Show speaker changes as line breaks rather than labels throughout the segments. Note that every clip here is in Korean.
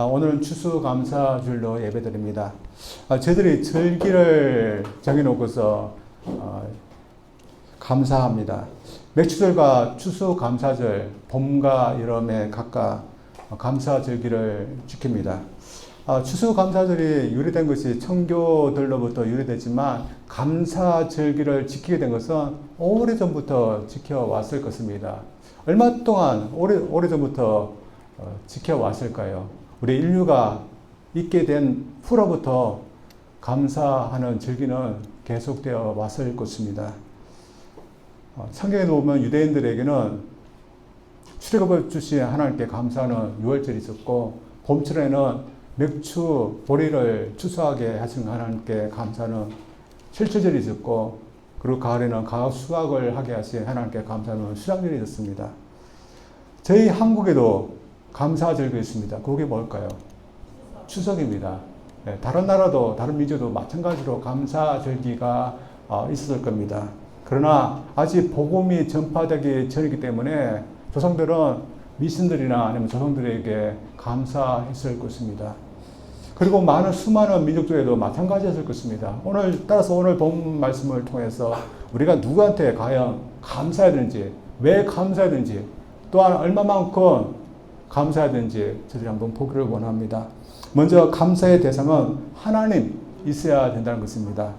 오늘은 추수감사주일로 예배드립니다. 저희들이 절기를 정해놓고서 감사합니다. 맥추절과 추수감사절, 봄과 여름에 각각 감사절기를 지킵니다. 추수감사절이 유래된 것이 청교들로부터 유래됐지만 감사절기를 지키게 된 것은 오래전부터 지켜왔을 것입니다. 얼마 동안 오래전부터 지켜왔을까요? 우리 인류가 있게 된 후로부터 감사하는 절기는 계속되어 왔을 것입니다. 성경에 보면 유대인들에게는 출애굽을 주신 하나님께 감사하는 유월절이 있었고, 봄철에는 맥추 보리를 추수하게 하신 하나님께 감사하는 실추절이 있었고, 그리고 가을에는 가을 수확을 하게 하신 하나님께 감사하는 수장절이 있었습니다. 저희 한국에도 감사절기 있습니다. 그게 뭘까요? 추석입니다. 다른 나라도 다른 민족도 마찬가지로 감사절기가 있었을 겁니다. 그러나 아직 복음이 전파되기 전이기 때문에 조상들은 미신들이나 아니면 조상들에게 감사했을 것입니다. 그리고 수많은 민족들에도 마찬가지였을 것입니다. 따라서 오늘 본 말씀을 통해서 우리가 누구한테 과연 감사해야 되는지, 왜 감사해야 되는지, 또한 얼마만큼 감사해야 되는지 저희들이 한번 보기를 원합니다. 먼저 감사의 대상은 하나님 있어야 된다는 것입니다.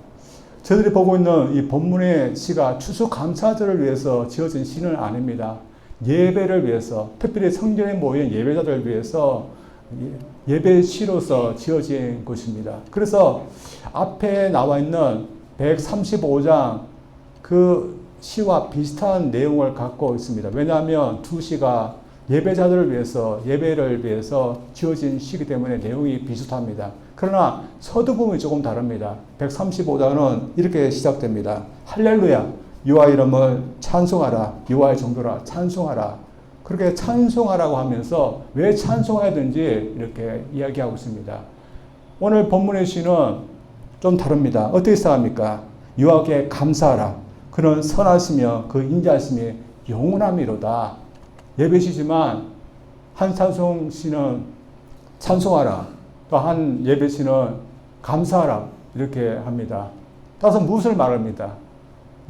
저희들이 보고 있는 이 본문의 시가 추수감사절을 위해서 지어진 시는 아닙니다. 예배를 위해서, 특별히 성전에 모인 예배자들을 위해서 예배시로서 지어진 것입니다. 그래서 앞에 나와 있는 135장 그 시와 비슷한 내용을 갖고 있습니다. 왜냐하면 두 시가 예배자들을 위해서, 예배를 위해서 지어진 시기 때문에 내용이 비슷합니다. 그러나 서두부분이 조금 다릅니다. 135장은 이렇게 시작됩니다. 할렐루야, 여호와 이름을 찬송하라, 여호와의 정도라 찬송하라. 그렇게 찬송하라고 하면서 왜 찬송해야 되는지 이렇게 이야기하고 있습니다. 오늘 본문의 시는 좀 다릅니다. 어떻게 시작합니까? 여호와께 감사하라. 그는 선하시며 그 인자하심이 영원함이로다. 예배시지만 한 찬송시는 찬송하라, 또 한 예배시는 감사하라 이렇게 합니다. 따라서 무엇을 말합니다.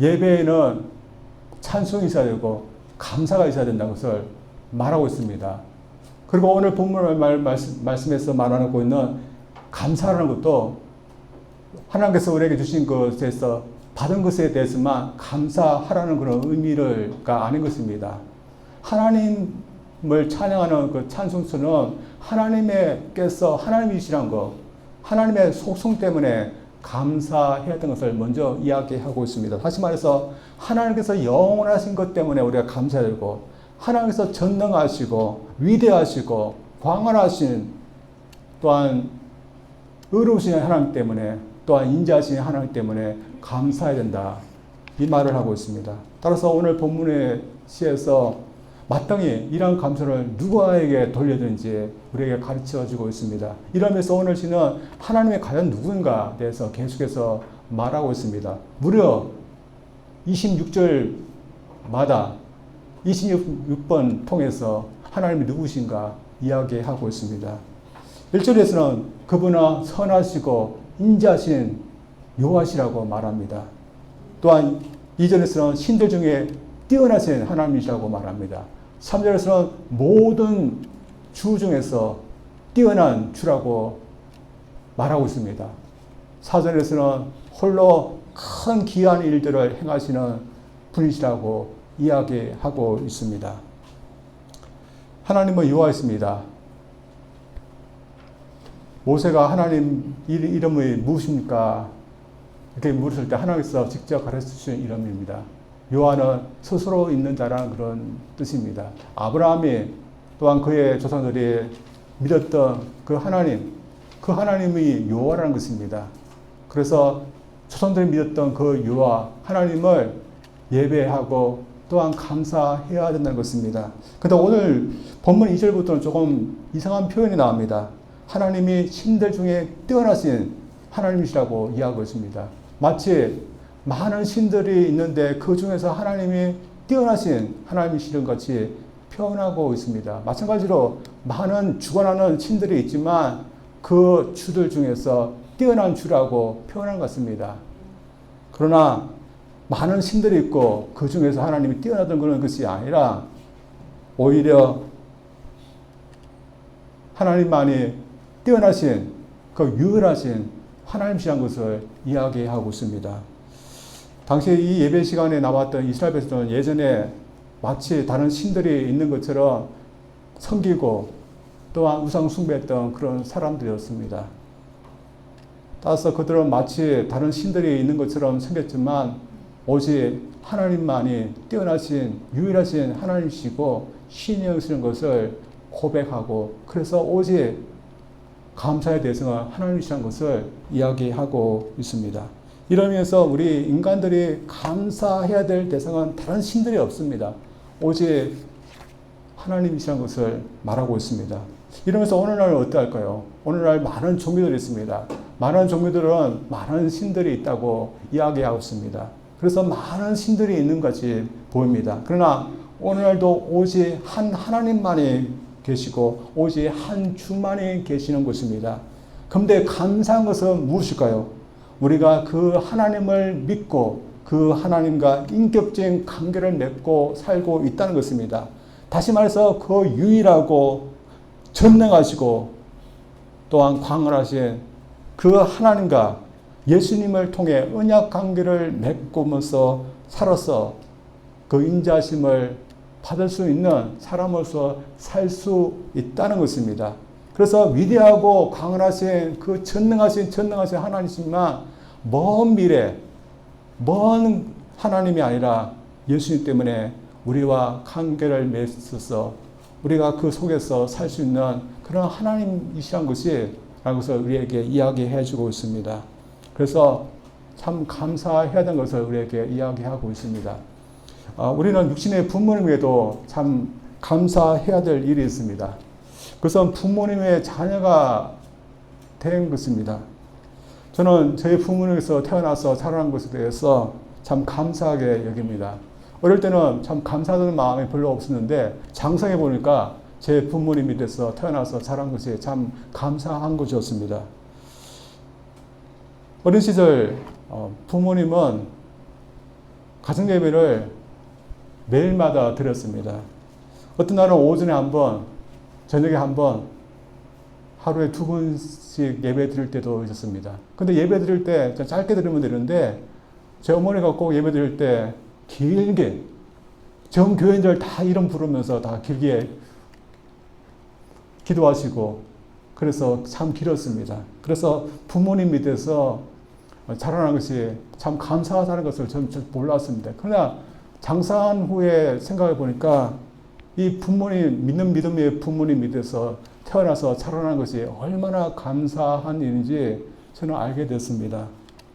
예배에는 찬송이 있어야 되고 감사가 있어야 된다는 것을 말하고 있습니다. 그리고 오늘 본문을 말씀에서 말하고 있는 감사라는 것도 하나님께서 우리에게 주신 것에서 받은 것에 대해서만 감사하라는 그런 의미가 아닌 것입니다. 하나님을 찬양하는 그 찬송수는 하나님께서 하나님이시란 것, 하나님의 속성 때문에 감사해야 하는 것을 먼저 이야기하고 있습니다. 다시 말해서 하나님께서 영원하신 것 때문에 우리가 감사해야 되고, 하나님께서 전능하시고 위대하시고 광활하신, 또한 의로우신 하나님 때문에, 또한 인자하신 하나님 때문에 감사해야 된다, 이 말을 하고 있습니다. 따라서 오늘 본문의 시에서 마땅히 이러한 감사를 누구에게 돌려야 되는지 우리에게 가르쳐주고 있습니다. 이러면서 오늘 시는 하나님이 과연 누군가에 대해서 계속해서 말하고 있습니다. 무려 26절마다 26번 통해서 하나님이 누구신가 이야기하고 있습니다. 1절에서는 그분은 선하시고 인자하신 여호와시라고 말합니다. 또한 2절에서는 신들 중에 뛰어나신 하나님이시라고 말합니다. 3절에서는 모든 주 중에서 뛰어난 주라고 말하고 있습니다. 4절에서는 홀로 큰 기이한 일들을 행하시는 분이시라고 이야기하고 있습니다. 하나님은 여호와이십니다. 모세가 하나님 이름이 무엇입니까? 이렇게 물었을 때 하나님께서 직접 가르쳐주신 이름입니다. 여호와는 스스로 있는 자라는 그런 뜻입니다. 아브라함이 또한 그의 조상들이 믿었던 그 하나님이 여호와라는 것입니다. 그래서 조상들이 믿었던 그 여호와 하나님을 예배하고 또한 감사해야 된다는 것입니다. 그런데 오늘 본문 2절부터는 조금 이상한 표현이 나옵니다. 하나님이 신들 중에 뛰어나신 하나님이시라고 이야기하고 있습니다. 마치 많은 신들이 있는데 그 중에서 하나님이 뛰어나신 하나님이시는 같이 표현하고 있습니다. 마찬가지로 많은 주관하는 신들이 있지만 그 주들 중에서 뛰어난 주라고 표현한 것 같습니다. 그러나 많은 신들이 있고 그 중에서 하나님이 뛰어나던 그런 것이 아니라 오히려 하나님만이 뛰어나신 그 유일하신 하나님이라는 것을 이야기하고 있습니다. 당시 이 예배 시간에 나왔던 이스라엘 백성들은 예전에 마치 다른 신들이 있는 것처럼 섬기고 또한 우상 숭배했던 그런 사람들이었습니다. 따라서 그들은 마치 다른 신들이 있는 것처럼 생겼지만 오직 하나님만이 뛰어나신 유일하신 하나님이시고 신이시는 것을 고백하고 그래서 오직 감사의 대상은 하나님이시라는 것을 이야기하고 있습니다. 이러면서 우리 인간들이 감사해야 될 대상은 다른 신들이 없습니다. 오직 하나님이시라는 것을 말하고 있습니다. 이러면서 오늘날 어떨까요? 오늘날 많은 종교들이 있습니다. 많은 종교들은 많은 신들이 있다고 이야기하고 있습니다. 그래서 많은 신들이 있는 것이 보입니다. 그러나 오늘날도 오직 한 하나님만이 계시고 오직 한 주만이 계시는 것입니다. 그런데 감사한 것은 무엇일까요? 우리가 그 하나님을 믿고 그 하나님과 인격적인 관계를 맺고 살고 있다는 것입니다. 다시 말해서 그 유일하고 전능하시고 또한 광활하신 그 하나님과 예수님을 통해 언약 관계를 맺고면서 살아서 그 인자심을 받을 수 있는 사람으로서 살 수 있다는 것입니다. 그래서 위대하고 강하신 그 전능하신 하나님이지만 먼 미래, 먼 하나님이 아니라 예수님 때문에 우리와 관계를 맺어서 우리가 그 속에서 살 수 있는 그런 하나님이시란 것이 라는 것을 우리에게 이야기해 주고 있습니다. 그래서 참 감사해야 되는 것을 우리에게 이야기하고 있습니다. 우리는 육신의 부모님에게도 참 감사해야 될 일이 있습니다. 그것은 부모님의 자녀가 된 것입니다. 저는 저희 부모님에서 태어나서 자라난 것에 대해서 참 감사하게 여깁니다. 어릴 때는 참 감사하는 마음이 별로 없었는데 장성해 보니까 제 부모님 밑에서 태어나서 자란 것이 참 감사한 것이었습니다. 어린 시절 부모님은 가정예배를 매일마다 드렸습니다. 어떤 날은 오전에 한 번, 저녁에 한 번, 하루에 2번씩 예배 드릴 때도 있었습니다. 근데 예배 드릴 때 짧게 드리면 되는데 제 어머니가 꼭 예배 드릴 때 길게 전 교인들 다 이름 부르면서 다 길게 기도하시고 그래서 참 길었습니다. 그래서 부모님 밑에서 자라난 것이 참 감사하다는 것을 저는 몰랐습니다. 그러나 장사한 후에 생각해 보니까 이 부모님, 믿는 믿음의 부모님 밑에서 태어나서 자라난 것이 얼마나 감사한 일인지 저는 알게 됐습니다.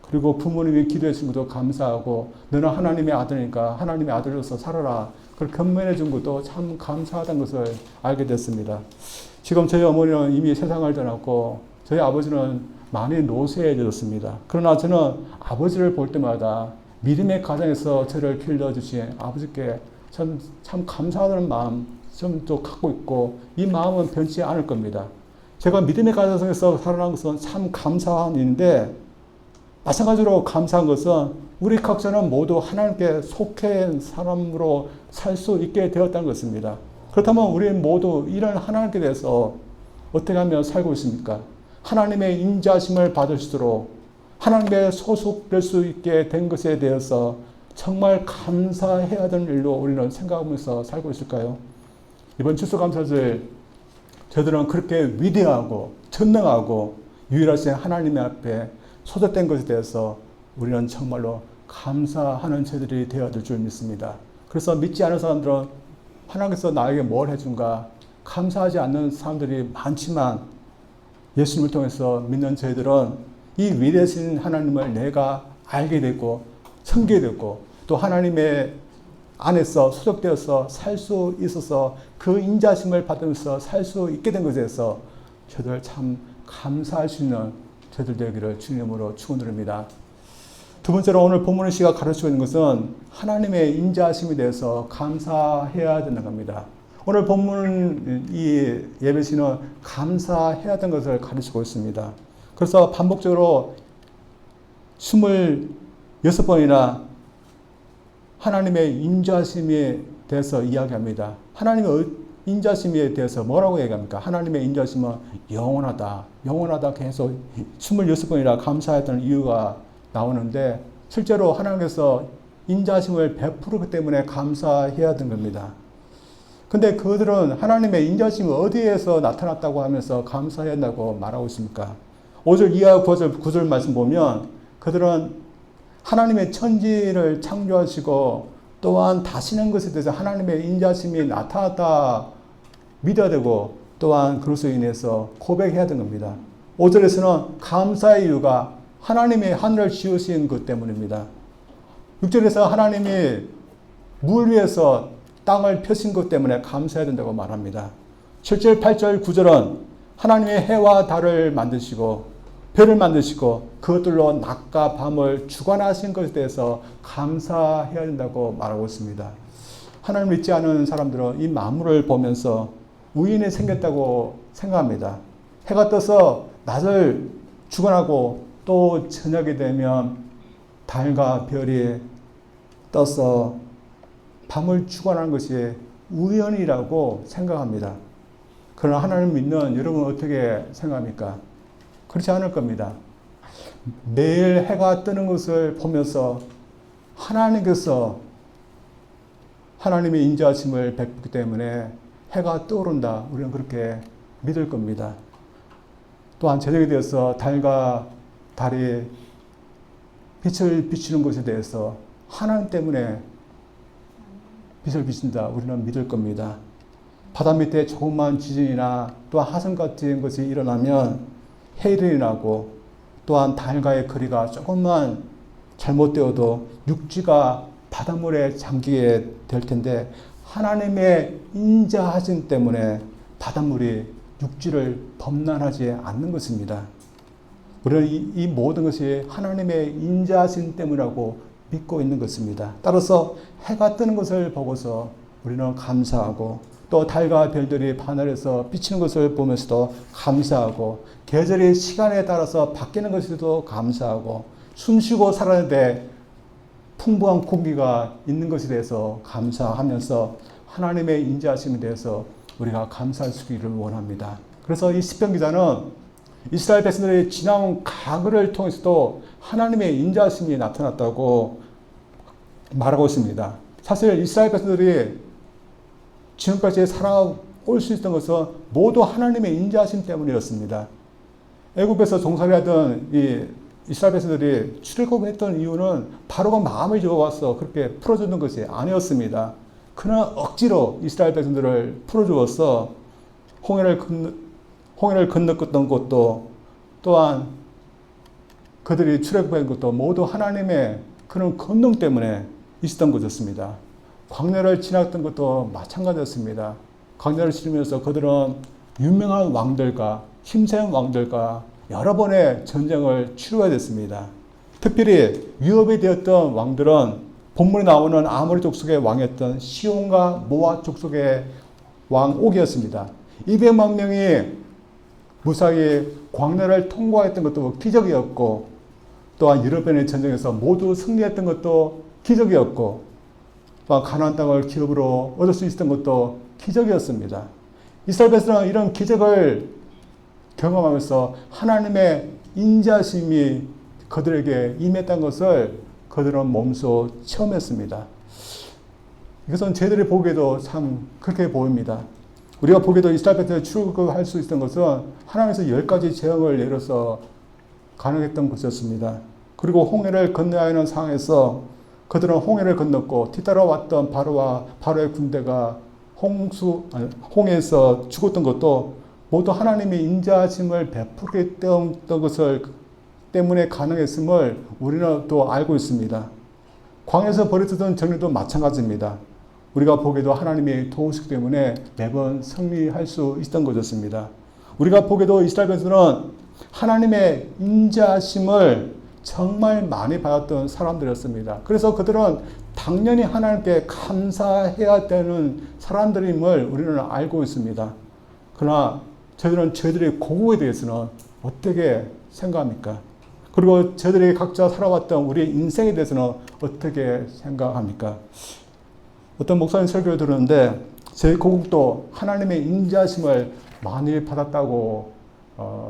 그리고 부모님이 기도해 준 것도 감사하고 너는 하나님의 아들이니까 하나님의 아들로서 살아라. 그걸 견면해 준 것도 참 감사하다는 것을 알게 됐습니다. 지금 저희 어머니는 이미 세상을 떠났고 저희 아버지는 많이 노쇠해졌습니다. 그러나 저는 아버지를 볼 때마다 믿음의 가정에서 저를 길러주신 아버지께 참 감사하다는 마음 좀 또 갖고 있고 이 마음은 변치 않을 겁니다. 제가 믿음의 가정에서 살아난 것은 참 감사한 일인데 마찬가지로 감사한 것은 우리 각자는 모두 하나님께 속한 사람으로 살 수 있게 되었다는 것입니다. 그렇다면 우리 모두 이런 하나님께 대해서 어떻게 하면 살고 있습니까? 하나님의 인자심을 받을 수 있도록 하나님께 소속될 수 있게 된 것에 대해서 정말 감사해야 되는 일로 우리는 생각하면서 살고 있을까요? 이번 추수감사절 저들은 그렇게 위대하고 전능하고 유일하신 하나님 앞에 소속된 것에 대해서 우리는 정말로 감사하는 저들이 되어야 될 줄 믿습니다. 그래서 믿지 않은 사람들은 하나님께서 나에게 뭘 해준가 감사하지 않는 사람들이 많지만 예수님을 통해서 믿는 저희들은 이 위대하신 하나님을 내가 알게 됐고 섬기게 됐고 또 하나님의 안에서 소속되어서 살 수 있어서 그 인자심을 받으면서 살 수 있게 된 것에 대해서 저들 참 감사할 수 있는 저들 되기를 주님으로 축원드립니다. 두 번째로 오늘 본문의 시가 가르치고 있는 것은 하나님의 인자심에 대해서 감사해야 된다는 겁니다. 오늘 본문 이 예배시는 감사해야 하는 것을 가르치고 있습니다. 그래서 반복적으로 26번이나 하나님의 인자심에 대해서 이야기합니다. 하나님의 인자심에 대해서 뭐라고 얘기합니까? 하나님의 인자심은 영원하다. 영원하다 계속 26번이나 감사했던 이유가 나오는데 실제로 하나님께서 인자심을 베푸르기 때문에 감사해야 되는 겁니다. 근데 그들은 하나님의 인자심이 어디에서 나타났다고 하면서 감사해야 한다고 말하고 있습니까? 5절 이하 9절 말씀 보면 그들은 하나님의 천지를 창조하시고 또한 다시는 것에 대해서 하나님의 인자심이 나타났다 믿어야 되고 또한 그것으로 인해서 고백해야 되는 겁니다. 5절에서는 감사의 이유가 하나님이 하늘을 지으신 것 때문입니다. 6절에서 하나님이 물 위에서 땅을 펴신 것 때문에 감사해야 된다고 말합니다. 7절, 8절, 9절은 하나님의 해와 달을 만드시고 별을 만드시고 그것들로 낮과 밤을 주관하신 것에 대해서 감사해야 된다고 말하고 있습니다. 하나님 믿지 않은 사람들은 이 만물을 보면서 우연이 생겼다고 생각합니다. 해가 떠서 낮을 주관하고 또 저녁이 되면 달과 별이 떠서 밤을 주관하는 것이 우연이라고 생각합니다. 그러나 하나님 믿는 여러분 어떻게 생각합니까? 그렇지 않을 겁니다. 매일 해가 뜨는 것을 보면서 하나님께서 하나님의 인자하심을 베푸기 때문에 해가 떠오른다. 우리는 그렇게 믿을 겁니다. 또한 저녁이 되어서 달과 달이 빛을 비추는 것에 대해서 하나님 때문에 빛을 비춘다. 우리는 믿을 겁니다. 바다 밑에 조그만 지진이나 또한 하선 같은 것이 일어나면 해일이 나고 또한 달과의 거리가 조금만 잘못되어도 육지가 바닷물에 잠기게 될 텐데 하나님의 인자하심 때문에 바닷물이 육지를 범람하지 않는 것입니다. 우리는 이 모든 것이 하나님의 인자하심 때문이라고 믿고 있는 것입니다. 따라서 해가 뜨는 것을 보고서 우리는 감사하고 또 달과 별들이 하늘에서 비치는 것을 보면서도 감사하고 계절이 시간에 따라서 바뀌는 것에도 감사하고 숨쉬고 살아는데 풍부한 공기가 있는 것에 대해서 감사하면서 하나님의 인자하심에 대해서 우리가 감사할 수 있기를 원합니다. 그래서 이 시편 기자는 이스라엘 백성들이 지나온 과거를 통해서도 하나님의 인자하심이 나타났다고 말하고 있습니다. 사실 이스라엘 백성들이 지금까지 살아올 수 있었던 것은 모두 하나님의 인자하심 때문이었습니다. 애굽에서 종살이 하던 이 이스라엘 백성들이 출애굽했던 이유는 바로가 마음을 주어와서 그렇게 풀어주는 것이 아니었습니다. 그러나 억지로 이스라엘 백성들을 풀어주어서 홍해를 건넜던 것도 또한 그들이 출애굽한 것도 모두 하나님의 그런 권능 때문에 있었던 것이었습니다. 광야를 지났던 것도 마찬가지였습니다. 광야를 지르면서 그들은 유명한 왕들과 힘센 왕들과 여러 번의 전쟁을 치루어야 됐습니다. 특별히 위협이 되었던 왕들은 본문에 나오는 아모리 족속의 왕이었던 시온과 모압 족속의 왕 옥이었습니다. 200만 명이 무사히 광야를 통과했던 것도 기적이었고 또한 여러 번의 전쟁에서 모두 승리했던 것도 기적이었고 또한 가나안 땅을 기업으로 얻을 수 있었던 것도 기적이었습니다. 이스라엘 백성은 이런 기적을 경험하면서 하나님의 인자심이 그들에게 임했다는 것을 그들은 몸소 체험했습니다. 이것은 저희들이 보기에도 참 그렇게 보입니다. 우리가 보기에도 이스라엘 백성이 출국할 수 있었던 것은 하나님께서 10가지 재앙을 내려서 가능했던 것이었습니다. 그리고 홍해를 건너야 하는 상황에서 그들은 홍해를 건넜고 뒤따라왔던 바로의 군대가 홍해에서 죽었던 것도 모두 하나님의 인자하심을 베풀게 되었던 것을 때문에 가능했음을 우리는 또 알고 있습니다. 광야에서 벌어졌던 전쟁도 마찬가지입니다. 우리가 보기에도 하나님이 도우시기 때문에 매번 승리할 수 있었던 것이었습니다. 우리가 보기에도 이스라엘 백성은 하나님의 인자하심을 정말 많이 받았던 사람들이었습니다. 그래서 그들은 당연히 하나님께 감사해야 되는 사람들임을 우리는 알고 있습니다. 그러나 저희들의 고국에 대해서는 어떻게 생각합니까? 그리고 저희들이 각자 살아왔던 우리 인생에 대해서는 어떻게 생각합니까? 어떤 목사님 설교를 들었는데 저희 고국도 하나님의 인자심을 많이 받았다고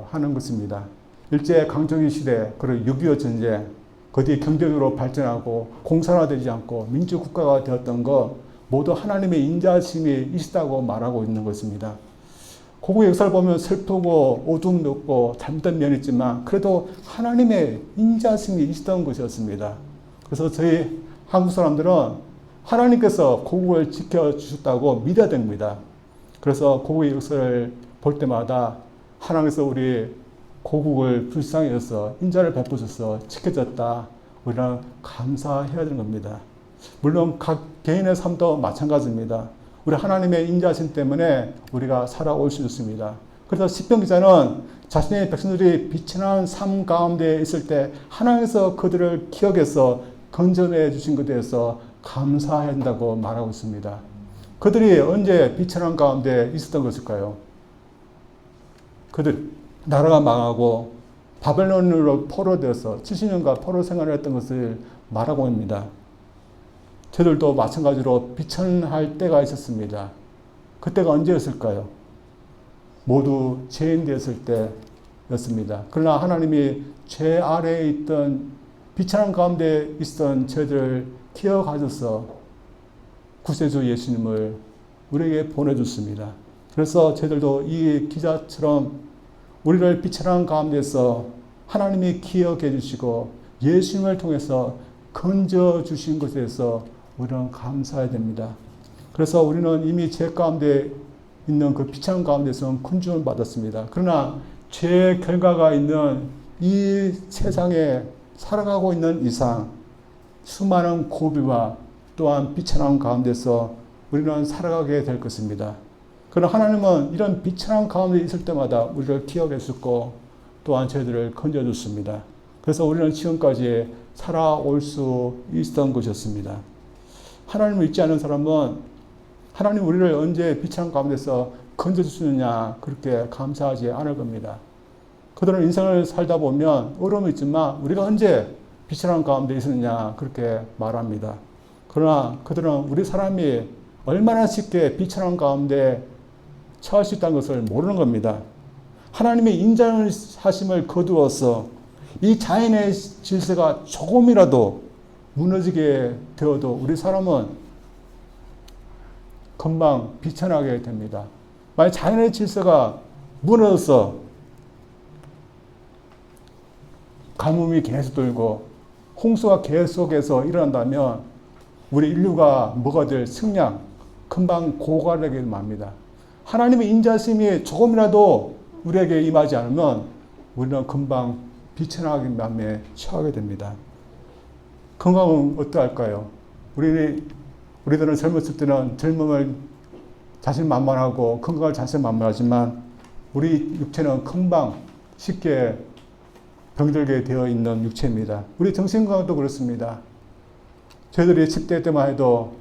하는 것입니다. 일제 강점기 시대, 그리고 6.25 전쟁, 거기에 경제적으로 발전하고 공산화되지 않고 민주국가가 되었던 것 모두 하나님의 인자심이 있다고 말하고 있는 것입니다. 고국의 역사를 보면 슬프고 어둠도 없고 잘못된 면이 있지만 그래도 하나님의 인자심이 있었던 것이었습니다. 그래서 저희 한국 사람들은 하나님께서 고국을 지켜주셨다고 믿어야 됩니다. 그래서 고국의 역사를 볼 때마다 하나님께서 우리 고국을 불쌍히 여서 인자를 베푸셔서 지켜졌다. 우리는 감사해야 되는 겁니다. 물론 각 개인의 삶도 마찬가지입니다. 우리 하나님의 인자심 때문에 우리가 살아올 수 있습니다. 그래서 시편 기자는 자신의 백성들이 비천한 삶 가운데 있을 때 하나님께서 그들을 기억해서 건져내 주신 것에 대해서 감사해야 한다고 말하고 있습니다. 그들이 언제 비천한 가운데 있었던 것일까요? 그들 나라가 망하고 바벨론으로 포로되어서 70년간 포로 생활을 했던 것을 말하고 있습니다. 저들도 마찬가지로 비천할 때가 있었습니다. 그때가 언제였을까요? 모두 죄인 되었을 때였습니다. 그러나 하나님이 죄 아래에 있던 비천한 가운데 있던 저희들을 기억하셔서 구세주 예수님을 우리에게 보내줬습니다. 그래서 저희들도 이 기자처럼 우리를 비천한 가운데서 하나님이 기억해 주시고 예수님을 통해서 건져 주신 것에 대해서 우리는 감사해야 됩니다. 그래서 우리는 이미 죄 가운데 있는 그 비천한 가운데서 군중을 받았습니다. 그러나 죄의 결과가 있는 이 세상에 살아가고 있는 이상 수많은 고비와 또한 비천한 가운데서 우리는 살아가게 될 것입니다. 그러나 하나님은 이런 비천한 가운데 있을 때마다 우리를 기억해 주셨고 또한 저희들을 건져줬습니다. 그래서 우리는 지금까지 살아올 수 있었던 것이었습니다. 하나님을 믿지 않는 사람은 하나님 우리를 언제 비천한 가운데서 건져주시느냐 그렇게 감사하지 않을 겁니다. 그들은 인생을 살다 보면 어려움이 있지만 우리가 언제 비천한 가운데 있었느냐 그렇게 말합니다. 그러나 그들은 우리 사람이 얼마나 쉽게 비천한 가운데 처할 수 있다는 것을 모르는 겁니다. 하나님의 인자하심을 거두어서 이 자연의 질서가 조금이라도 무너지게 되어도 우리 사람은 금방 비천하게 됩니다. 만약 자연의 질서가 무너져서 가뭄이 계속 돌고 홍수가 계속해서 일어난다면 우리 인류가 뭐가 될 승량 금방 고갈하게 맙니다. 하나님의 인자심이 조금이라도 우리에게 임하지 않으면 우리는 금방 비천하게 맘에 처하게 됩니다. 건강은 어떠할까요? 우리들은 젊었을 때는 젊음을 자신만만하고 건강을 자신만만하지만 우리 육체는 금방 쉽게 병들게 되어 있는 육체입니다. 우리 정신건강도 그렇습니다. 저희들이 10대 때만 해도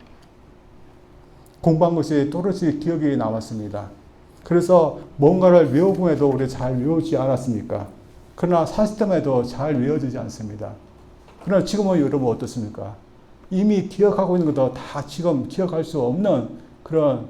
공부한 것이 또렷이 기억이 남았습니다. 그래서 뭔가를 외우고 해도 우리 잘 외우지 않았습니까? 그러나 40대만 해도 잘 외워지지 않습니다. 그러나 지금은 여러분 어떻습니까? 이미 기억하고 있는 것도 다 지금 기억할 수 없는 그런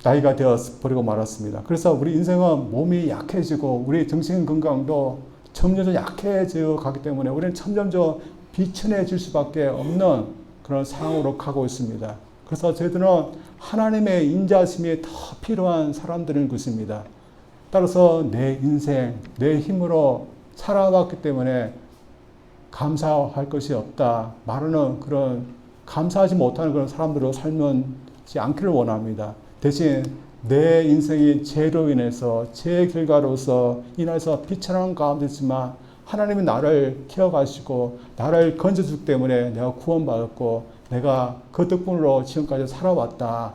나이가 되어버리고 말았습니다. 그래서 우리 인생은 몸이 약해지고 우리 정신 건강도 점점 약해져 가기 때문에 우리는 점점 비천해질 수밖에 없는 그런 상황으로 가고 있습니다. 그래서 저희들은 하나님의 인자심이 더 필요한 사람들인 것입니다. 따라서 내 인생, 내 힘으로 살아왔기 때문에 감사할 것이 없다 말하는 그런 감사하지 못하는 그런 사람들로 살지 않기를 원합니다. 대신 내 인생이 죄로 인해서 죄 결과로서 인해서 비천한 가운데 있지만 하나님이 나를 기억하시고 나를 건져주기 때문에 내가 구원받았고 내가 그 덕분으로 지금까지 살아왔다.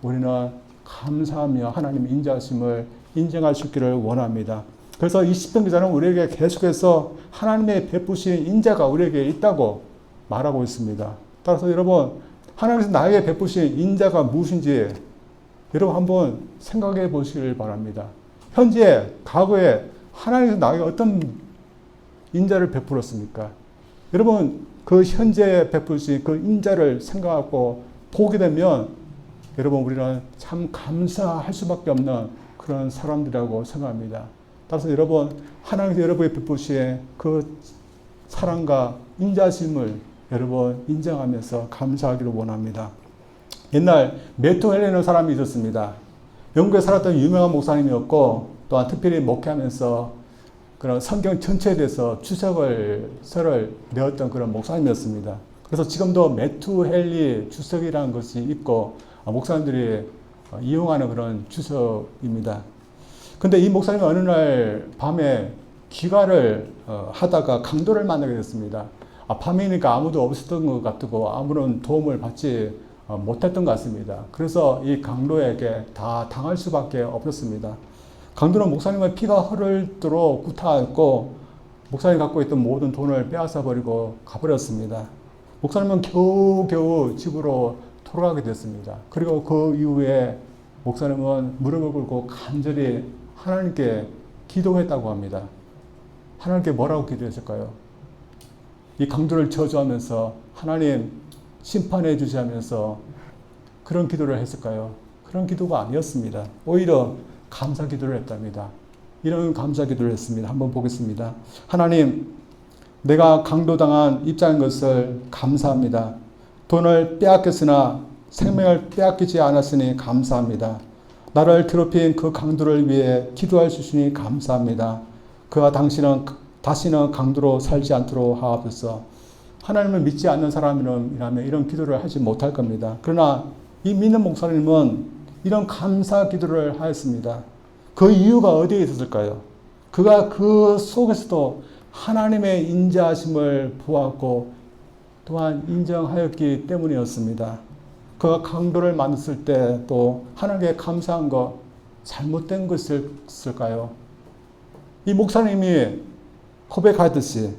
우리는 감사하며 하나님의 인자하심을 인정할 수 있기를 원합니다. 그래서 이 시편 기자는 우리에게 계속해서 하나님의 베푸신 인자가 우리에게 있다고 말하고 있습니다. 따라서 여러분, 하나님께서 나에게 베푸신 인자가 무엇인지 여러분 한번 생각해 보시길 바랍니다. 현재, 과거에 하나님께서 나에게 어떤 인자를 베풀었습니까? 여러분, 그 현재 베푸신 그 인자를 생각하고 보게 되면 여러분, 우리는 참 감사할 수밖에 없는 그런 사람들이라고 생각합니다. 따라서 여러분, 하나님께서 여러분에게 베푸신 그 사랑과 인자심을 여러분 인정하면서 감사하기를 원합니다. 옛날 매튜 헬리라는 사람이 있었습니다. 영국에 살았던 유명한 목사님이었고 또한 특별히 목회하면서 그런 성경 전체에 대해서 주석을 내었던 그런 목사님이었습니다. 그래서 지금도 매튜 헬리 주석이라는 것이 있고 목사님들이 이용하는 그런 주석입니다. 근데 이 목사님이 어느 날 밤에 귀가를 하다가 강도를 만나게 됐습니다. 밤이니까 아무도 없었던 것 같고 아무런 도움을 받지 못했던 것 같습니다. 그래서 이 강도에게 다 당할 수밖에 없었습니다. 강도는 목사님의 피가 흐르도록 구타했고 목사님이 갖고 있던 모든 돈을 빼앗아 버리고 가버렸습니다. 목사님은 겨우겨우 집으로 돌아가게 됐습니다. 그리고 그 이후에 목사님은 무릎을 꿇고 간절히 하나님께 기도했다고 합니다. 하나님께 뭐라고 기도했을까요? 이 강도를 저주하면서 하나님 심판해 주시면서 그런 기도를 했을까요? 그런 기도가 아니었습니다. 오히려 감사 기도를 했답니다. 이런 감사 기도를 했습니다. 한번 보겠습니다. 하나님, 내가 강도당한 입장인 것을 감사합니다. 돈을 빼앗겼으나 생명을 빼앗기지 않았으니 감사합니다. 나를 괴롭힌 그 강도를 위해 기도할 수 있으니 감사합니다. 그와 당신은 다시는 강도로 살지 않도록 하옵소서. 하나님을 믿지 않는 사람이라면 이런 기도를 하지 못할 겁니다. 그러나 이 믿는 목사님은 이런 감사 기도를 하였습니다. 그 이유가 어디에 있었을까요? 그가 그 속에서도 하나님의 인자하심을 보았고 또한 인정하였기 때문이었습니다. 그가 강도를 만났을 때 또 하나님께 감사한 것 잘못된 것일까요? 이 목사님이 고백하듯이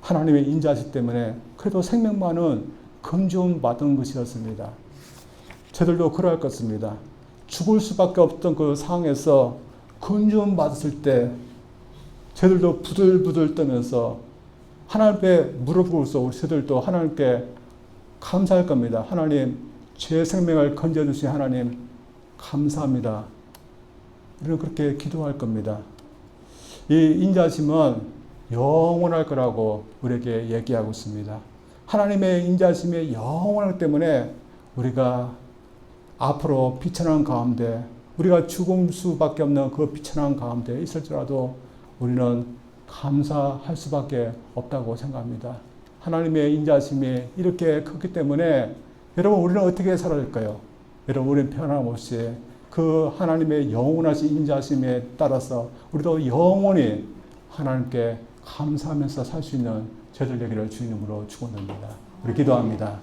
하나님의 인자하심 때문에 그래도 생명만은 건져받은 것이었습니다. 저들도 그럴 것입니다. 죽을 수밖에 없던 그 상황에서 건져받았을 때 저들도 부들부들 떠면서 하나님께 무릎 꿇어서 저들도 하나님께 감사할 겁니다. 하나님, 제 생명을 건져주신 하나님 감사합니다. 이런 그렇게 기도할 겁니다. 이 인자심은 영원할 거라고 우리에게 얘기하고 있습니다. 하나님의 인자심이 영원하기 때문에 우리가 앞으로 비천한 가운데 우리가 죽을 수밖에 없는 그 비천한 가운데 있을지라도 우리는 감사할 수밖에 없다고 생각합니다. 하나님의 인자심이 이렇게 크기 때문에 여러분 우리는 어떻게 살아야 될까요? 여러분 우리는 변함없이 그 하나님의 영원하신 인자심에 따라서 우리도 영원히 하나님께 감사하면서 살 수 있는 저들 되기를 주님으로 축원합니다. 우리 기도합니다.